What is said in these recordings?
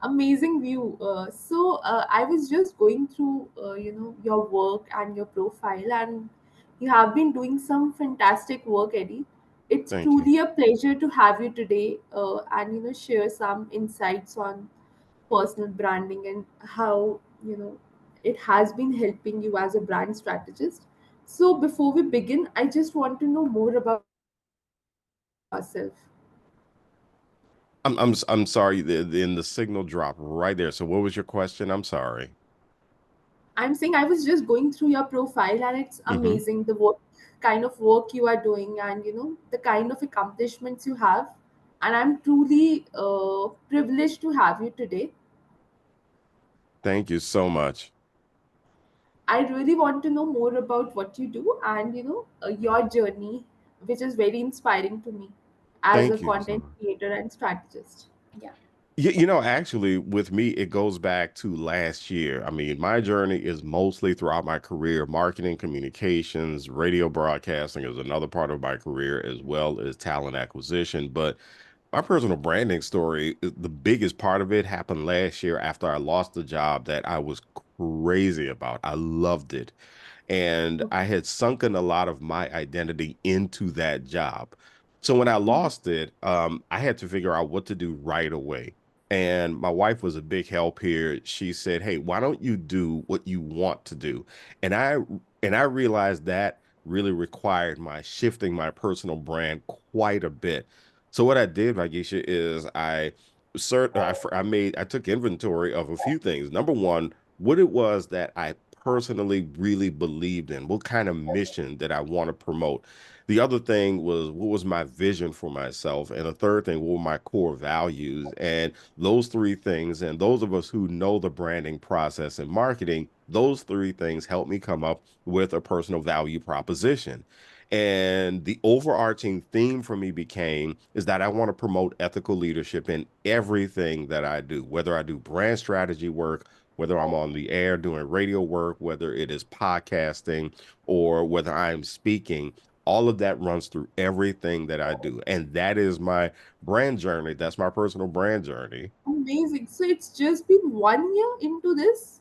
Amazing view. I was just going through, your work and your profile, and you have been doing some fantastic work, Eddie. It's Thank you. truly a pleasure to have you today, and share some insights on personal branding and how it has been helping you as a brand strategist. So, before we begin, I just want to know more about yourself. I'm sorry. The signal dropped right there. So what was your question? I'm sorry. I'm saying I was just going through your profile and it's Hmm. amazing the work kind of work you are doing and the kind of accomplishments you have. And I'm truly privileged to have you today. Thank you so much. I really want to know more about what you do and your journey, which is very inspiring to me as a Thank you so content much. creator and strategist. Yeah. Actually, with me, it goes back to last year. I mean, my journey is mostly throughout my career. Marketing, communications, radio broadcasting is another part of my career, as well as talent acquisition. But my personal branding story, the biggest part of it happened last year after I lost the job that I was crazy about. I loved it. And I Okay. had sunken a lot of my identity into that job. So when I lost it, I had to figure out what to do right away. And my wife was a big help here. She said, "Hey, why don't you do what you want to do?" And I realized that really required my shifting my personal brand quite a bit. So what I did, Vagisha, is I took inventory of a few things. Number one, what it was that I personally really believed in, what kind of mission that I want to promote. The other thing was what was my vision for myself, and the third thing, what were my core values. And those three things, and those of us who know the branding process and marketing, those three things help me come up with a personal value proposition. And the overarching theme for me became is that I want to promote ethical leadership in everything that I do, whether I do brand strategy work, whether I'm on the air doing radio work, whether it is podcasting, or whether I'm speaking. All of that runs through everything that I do. And that is my brand journey. That's my personal brand journey. Amazing. So it's just been 1 year into this?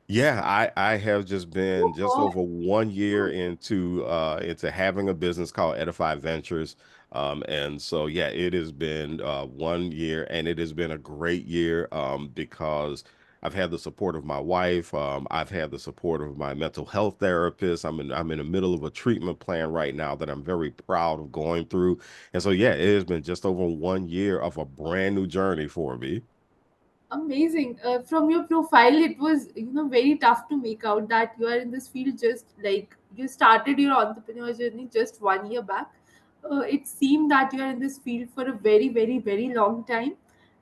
Yeah, I have just been Oh, just God. over 1 year into having a business called Edify Ventures. And so yeah, it has been 1 year, and it has been a great year because I've had the support of my wife. I've had the support of my mental health therapist. I'm in the middle of a treatment plan right now that I'm very proud of going through. And so yeah, it has been just over 1 year of a brand new journey for me. Amazing. From your profile, it was very tough to make out that you are in this field just like you started your entrepreneur journey just 1 year back. It seemed that you are in this field for a very, very, very long time,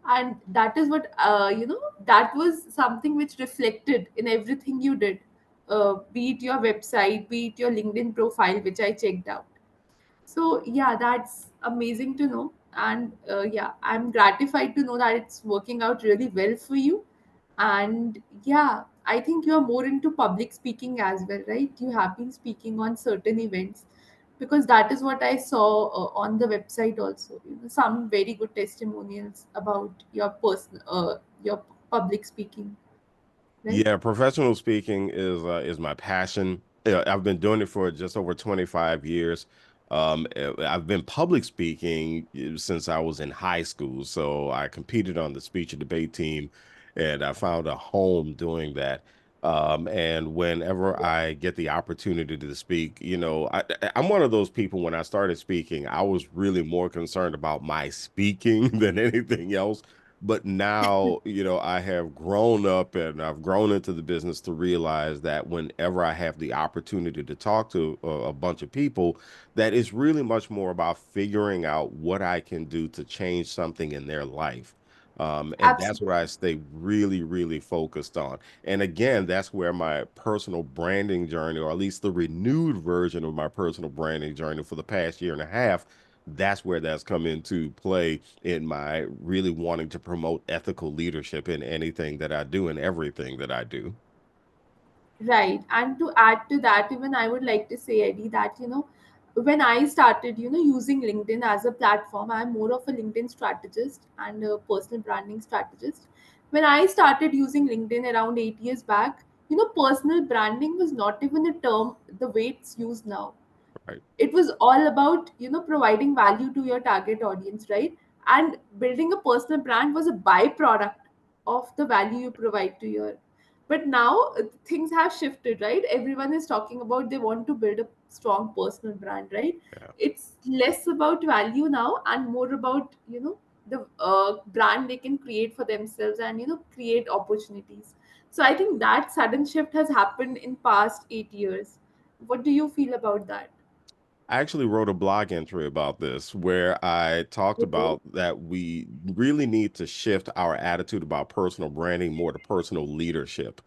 and that is what that was something which reflected in everything you did, be it your website, be it your LinkedIn profile, which I checked out. So yeah, that's amazing to know. And yeah, I'm gratified to know that it's working out really well for you. And yeah, I think you're more into public speaking as well, right? You have been speaking on certain events because that is what I saw on the website also. Some very good testimonials about your public speaking, right? Yeah, professional speaking is my passion. I've been doing it for just over 25 years. I've been public speaking since I was in high school. So I competed on the speech and debate team, and I found a home doing that. And whenever I get the opportunity to speak, I'm one of those people. When I started speaking, I was really more concerned about my speaking than anything else. But now, I have grown up and I've grown into the business to realize that whenever I have the opportunity to talk to a bunch of people, that it's really much more about figuring out what I can do to change something in their life. And that's what Absolutely. I stay really, really focused on. And again, that's where my personal branding journey, or at least the renewed version of my personal branding journey for the past year and a half, that's where that's come into play in my really wanting to promote ethical leadership in anything that I do and everything that I do. Right. And to add to that, even I would like to say, Eddie, that when I started, using LinkedIn as a platform, I'm more of a LinkedIn strategist and a personal branding strategist. When I started using LinkedIn around 8 years back, personal branding was not even a term the way it's used now. Right. It was all about providing value to your target audience, right? And building a personal brand was a byproduct of the value you provide to your. But now things have shifted, right? Everyone is talking about they want to build a strong personal brand, right? Yeah. It's less about value now and more about the brand they can create for themselves and create opportunities. So I think that sudden shift has happened in past 8 years. What do you feel about that? I actually wrote a blog entry about this where I talked Okay. about that we really need to shift our attitude about personal branding more to personal leadership.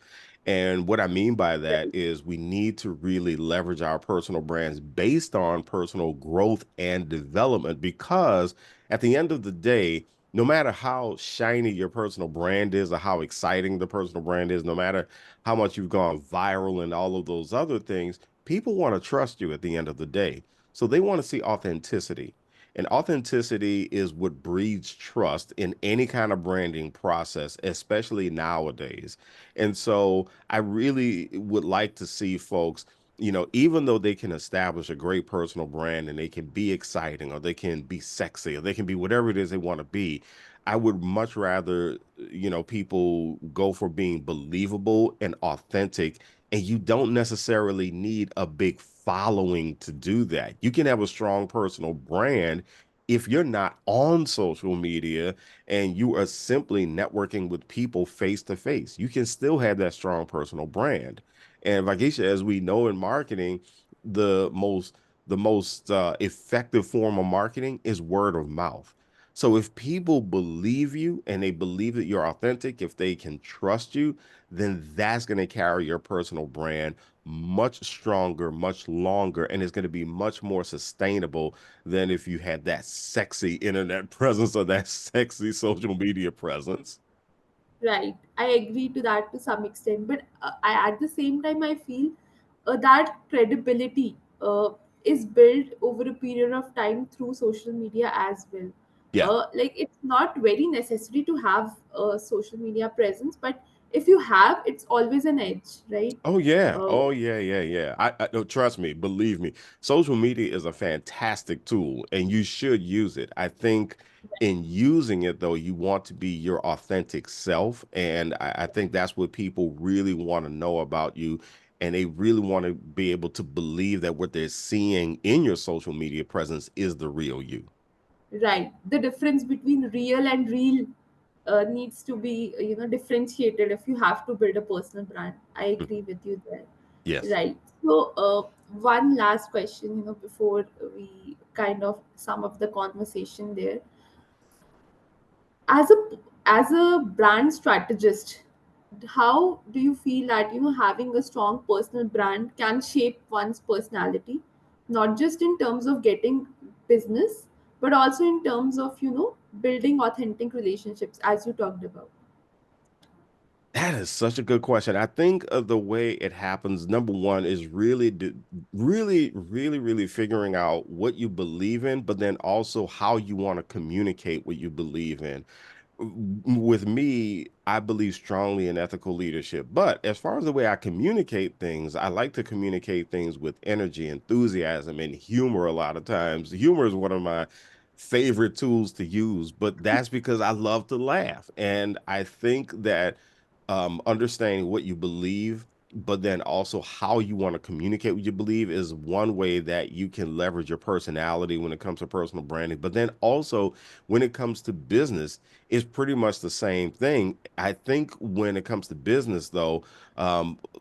And what I mean by that is we need to really leverage our personal brands based on personal growth and development because at the end of the day, no matter how shiny your personal brand is or how exciting the personal brand is, no matter how much you've gone viral and all of those other things, people want to trust you at the end of the day. So they want to see authenticity. And authenticity is what breeds trust in any kind of branding process, especially nowadays. And so I really would like to see folks, even though they can establish a great personal brand and they can be exciting or they can be sexy or they can be whatever it is they want to be, I would much rather, people go for being believable and authentic, and you don't necessarily need a big following to do that. You can have a strong personal brand if you're not on social media and you are simply networking with people face to face. You can still have that strong personal brand. And Vagisha, as we know in marketing, the most the most effective form of marketing is word of mouth. So if people believe you and they believe that you're authentic, if they can trust you, then that's going to carry your personal brand much stronger, much longer, and it's going to be much more sustainable than if you had that sexy internet presence or that sexy social media presence. Right, I agree to that to some extent, but at the same time, I feel that credibility is built over a period of time through social media as well. Yeah. Like it's not very necessary to have a social media presence, but if you have, it's always an edge, right? Oh yeah. Uh, Oh yeah, yeah, yeah. I no, trust me, believe me. Social media is a fantastic tool and you should use it. I think in using it though, you want to be your authentic self. And I think that's what people really want to know about you. And they really want to be able to believe that what they're seeing in your social media presence is the real you. Right. The difference between real and real needs to be, differentiated if you have to build a personal brand. I agree with you there. Yes. Right. So, one last question, before we kind of sum up the conversation there. As a brand strategist, how do you feel that having a strong personal brand can shape one's personality, not just in terms of getting business, but also in terms of building authentic relationships, as you talked about? That is such a good question. I think the way it happens, number one, is really figuring out what you believe in, but then also how you want to communicate what you believe in. With me, I believe strongly in ethical leadership. But as far as the way I communicate things, I like to communicate things with energy, enthusiasm, and humor a lot of times. Humor is one of my favorite tools to use, but that's because I love to laugh. And I think that understanding what you believe, but then also how you want to communicate what you believe is one way that you can leverage your personality when it comes to personal branding. But then also when it comes to business, it's pretty much the same thing. I think when it comes to business, though,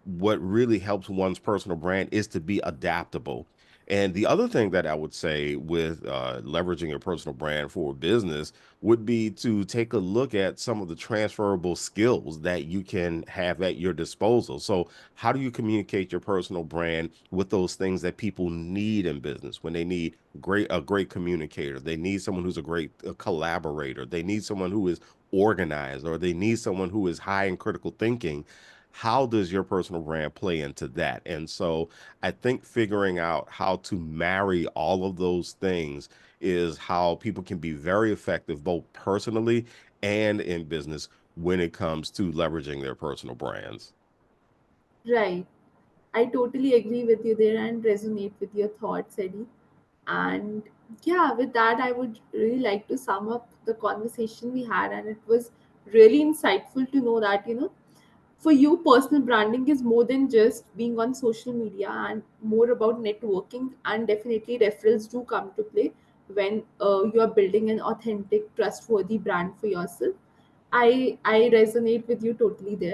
what really helps one's personal brand is to be adaptable. And the other thing that I would say with leveraging your personal brand for business would be to take a look at some of the transferable skills that you can have at your disposal. So, how do you communicate your personal brand with those things that people need in business when they need a great communicator? They need someone who's a great collaborator. They need someone who is organized, or they need someone who is high in critical thinking. how does your personal brand play into that? And so I think figuring out how to marry all of those things is how people can be very effective, both personally and in business, when it comes to leveraging their personal brands. Right. I totally agree with you there and resonate with your thoughts, Eddie. And yeah, with that, I would really like to sum up the conversation we had. And it was really insightful to know that, for you, personal branding is more than just being on social media and more about networking. And definitely, referrals do come to play when you are building an authentic, trustworthy brand for yourself. I resonate with you totally there.